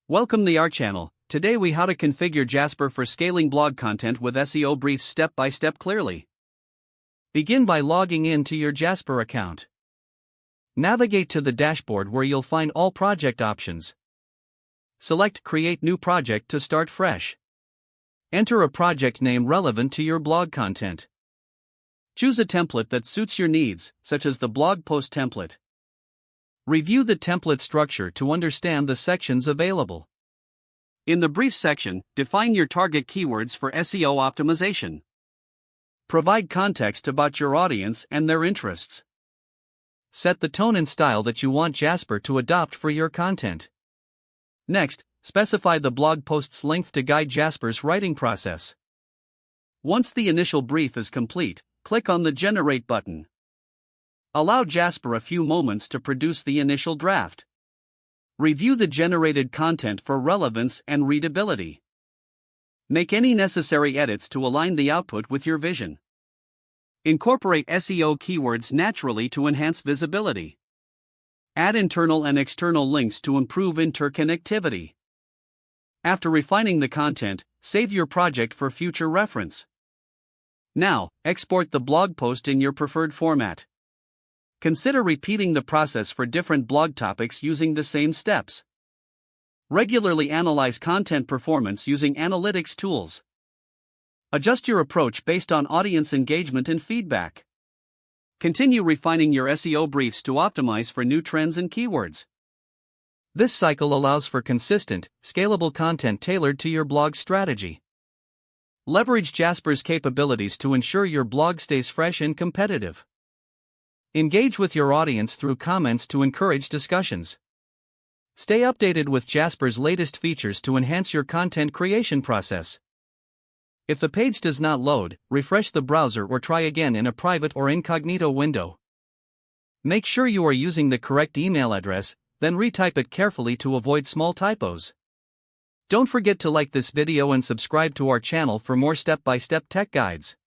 Welcome to our channel. Today we how to configure Jasper for scaling blog content with SEO briefs step by step clearly. Begin by logging in to your Jasper account. Navigate to the dashboard where you'll find all project options. Select Create New Project to start fresh. Enter a project name relevant to your blog content. Choose a template that suits your needs, such as the blog post template. Review the template structure to understand the sections available. In the brief section, define your target keywords for SEO optimization. Provide context about your audience and their interests. Set the tone and style that you want Jasper to adopt for your content. Next, specify the blog post's length to guide Jasper's writing process. Once the initial brief is complete, click on the Generate button. Allow Jasper a few moments to produce the initial draft. Review the generated content for relevance and readability. Make any necessary edits to align the output with your vision. Incorporate SEO keywords naturally to enhance visibility. Add internal and external links to improve interconnectivity. After refining the content, save your project for future reference. Now, export the blog post in your preferred format. Consider repeating the process for different blog topics using the same steps. Regularly analyze content performance using analytics tools. Adjust your approach based on audience engagement and feedback. Continue refining your SEO briefs to optimize for new trends and keywords. This cycle allows for consistent, scalable content tailored to your blog strategy. Leverage Jasper's capabilities to ensure your blog stays fresh and competitive. Engage with your audience through comments to encourage discussions. Stay updated with Jasper's latest features to enhance your content creation process. If the page does not load, refresh the browser or try again in a private or incognito window. Make sure you are using the correct email address, then retype it carefully to avoid small typos. Don't forget to like this video and subscribe to our channel for more step-by-step tech guides.